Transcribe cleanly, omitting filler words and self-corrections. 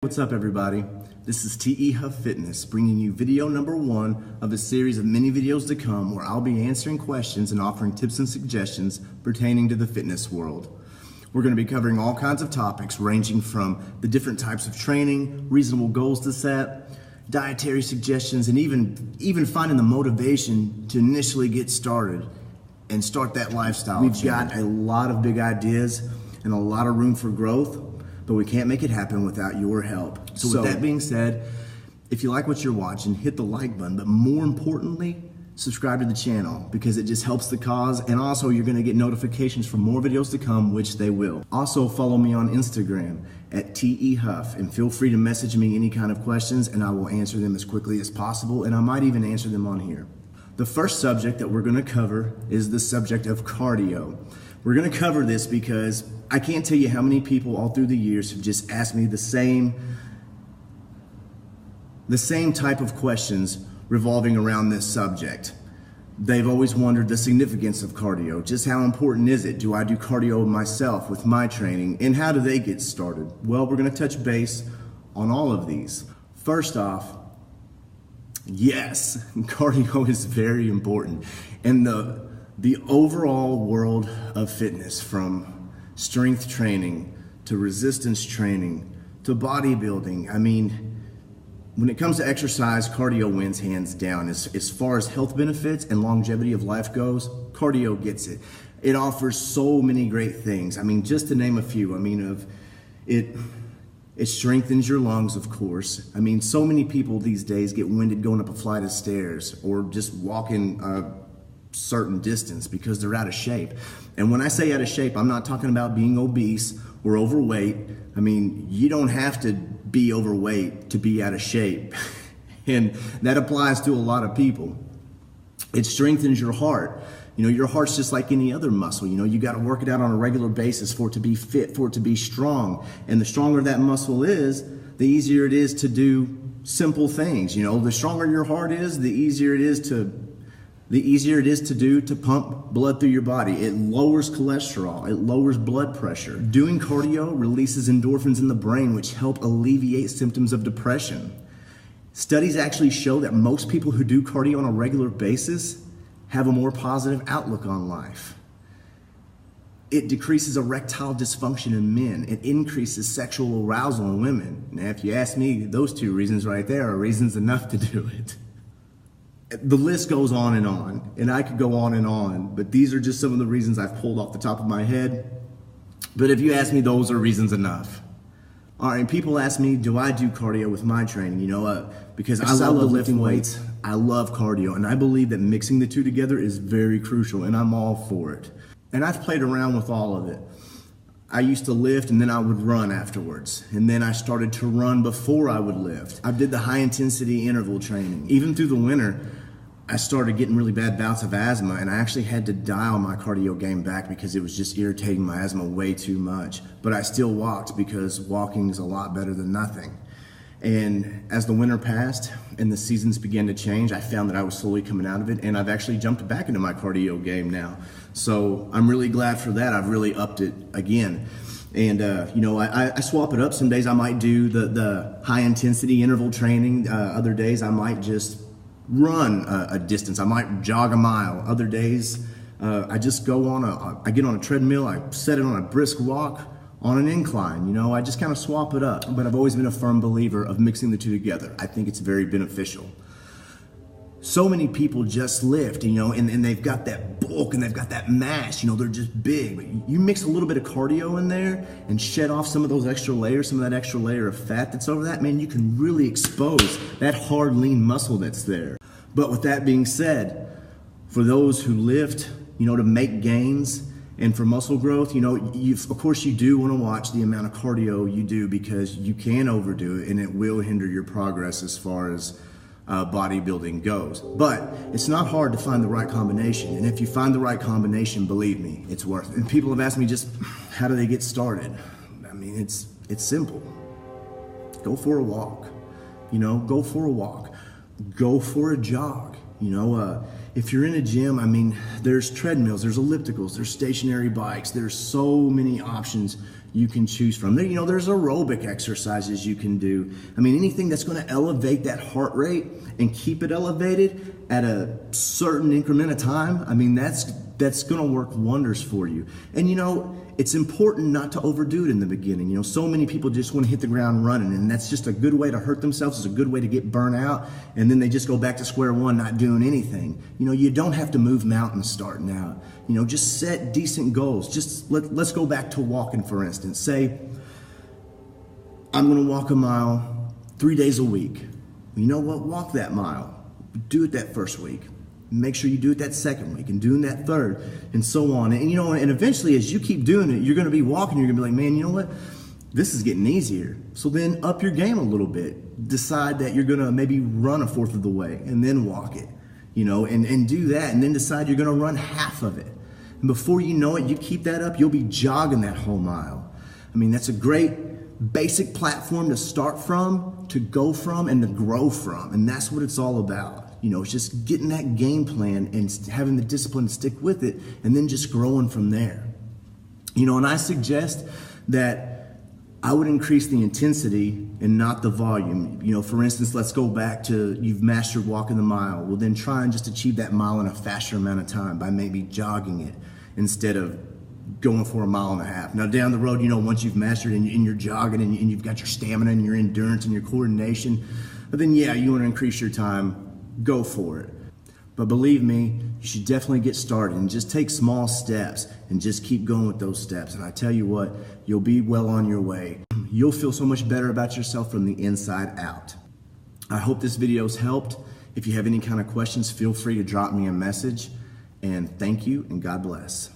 What's up, everybody? This is TE Huff Fitness, bringing you video number 1 of a series of many videos to come where I'll be answering questions and offering tips and suggestions pertaining to the fitness world. We're going to be covering all kinds of topics ranging from the different types of training, reasonable goals to set, dietary suggestions, and even finding the motivation to initially get started and start that lifestyle. We've got a lot of big ideas and a lot of room for growth, but we can't make it happen without your help. So with that being said, if you like what you're watching, hit the like button, but more importantly, subscribe to the channel because it just helps the cause, and also you're gonna get notifications for more videos to come, which they will. Also follow me on Instagram at TE Huff, and feel free to message me any kind of questions and I will answer them as quickly as possible, and I might even answer them on here. The first subject that we're gonna cover is the subject of cardio. We're gonna cover this because I can't tell you how many people all through the years have just asked me the same type of questions revolving around this subject. They've always wondered the significance of cardio. Just how important is it? Do I do cardio myself with my training? And how do they get started? Well, we're gonna touch base on all of these. First off, yes, cardio is very important. And the overall world of fitness, from strength training to resistance training to bodybuilding, I mean, when it comes to exercise, cardio wins hands down. As far as health benefits and longevity of life goes, cardio gets it. It offers so many great things. I mean, just to name a few, I mean, it strengthens your lungs, of course. I mean, so many people these days get winded going up a flight of stairs or just walking a certain distance because they're out of shape. And when I say out of shape, I'm not talking about being obese or overweight. I mean, you don't have to be overweight to be out of shape. And that applies to a lot of people. It strengthens your heart. You know, your heart's just like any other muscle. You know, you got to work it out on a regular basis for it to be fit, for it to be strong. And the stronger that muscle is, the easier it is to do simple things. You know, the stronger your heart is, the easier it is to pump blood through your body. It lowers cholesterol, it lowers blood pressure. Doing cardio releases endorphins in the brain, which help alleviate symptoms of depression. Studies actually show that most people who do cardio on a regular basis have a more positive outlook on life. It decreases erectile dysfunction in men. It increases sexual arousal in women. Now, if you ask me, those two reasons right there are reasons enough to do it. The list goes on, and I could go on, but these are just some of the reasons I've pulled off the top of my head. But if you ask me, those are reasons enough. All right, and people ask me, do I do cardio with my training? You know, because I love lifting weights, I love cardio, and I believe that mixing the two together is very crucial, and I'm all for it. And I've played around with all of it. I used to lift and then I would run afterwards. And then I started to run before I would lift. I did the high intensity interval training. Even through the winter, I started getting really bad bouts of asthma, and I actually had to dial my cardio game back because it was just irritating my asthma way too much. But I still walked because walking is a lot better than nothing. And as the winter passed and the seasons began to change, I found that I was slowly coming out of it, and I've actually jumped back into my cardio game now. So I'm really glad for that. I've really upped it again. And you know, I swap it up. Some days I might do the high intensity interval training. Other days I might just run a distance. I might jog a mile. Other days I just go I get on a treadmill, I set it on a brisk walk on an incline. You know, I just kind of swap it up. But I've always been a firm believer of mixing the two together. I think it's very beneficial. So many people just lift, you know, and they've got that bulk and they've got that mass, you know, they're just big. But you mix a little bit of cardio in there and shed off some of those extra layers, some of that extra layer of fat that's over that, man, you can really expose that hard, lean muscle that's there. But with that being said, for those who lift, you know, to make gains and for muscle growth, you know, of course you do want to watch the amount of cardio you do because you can overdo it and it will hinder your progress as far as bodybuilding goes. But it's not hard to find the right combination. And if you find the right combination, believe me, it's worth it. And people have asked me just, how do they get started? I mean, it's simple. Go for a walk, you know, go for a walk. Go for a jog. You know, if you're in a gym, I mean, there's treadmills, there's ellipticals, there's stationary bikes, there's so many options you can choose from. There, there's aerobic exercises you can do. I mean, anything that's going to elevate that heart rate and keep it elevated at a certain increment of time, I mean, that's going to work wonders for you. And it's important not to overdo it in the beginning. So many people just want to hit the ground running, and that's just a good way to hurt themselves. It's a good way to get burnt out, and then they just go back to square one, not doing anything. You don't have to move mountains starting out. Just set decent goals. Just let's go back to walking, for instance. Say, I'm going to walk a mile 3 days a week. Well, you know what? Walk that mile. Do it that first week. Make sure you do it that second week and doing that third, and so on. And and eventually, as you keep doing it, you're going to be walking. You're going to be like, man, you know what? This is getting easier. So then up your game a little bit. Decide that you're going to maybe run a fourth of the way and then walk it, and do that, and then decide you're going to run half of it. And before you know it, you keep that up, you'll be jogging that whole mile. I mean, that's a great basic platform to start from, to go from, and to grow from. And that's what it's all about. It's just getting that game plan and having the discipline to stick with it, and then just growing from there. And I suggest that I would increase the intensity and not the volume. For instance, let's go back to you've mastered walking the mile. Well, then try and just achieve that mile in a faster amount of time by maybe jogging it instead of going for 1.5 miles. Now down the road, once you've mastered and you're jogging and you've got your stamina and your endurance and your coordination, but then yeah, you want to increase your time, go for it. But believe me, you should definitely get started and just take small steps and just keep going with those steps. And I tell you what, you'll be well on your way. You'll feel so much better about yourself from the inside out. I hope this video's helped. If you have any kind of questions, feel free to drop me a message. And thank you, and God bless.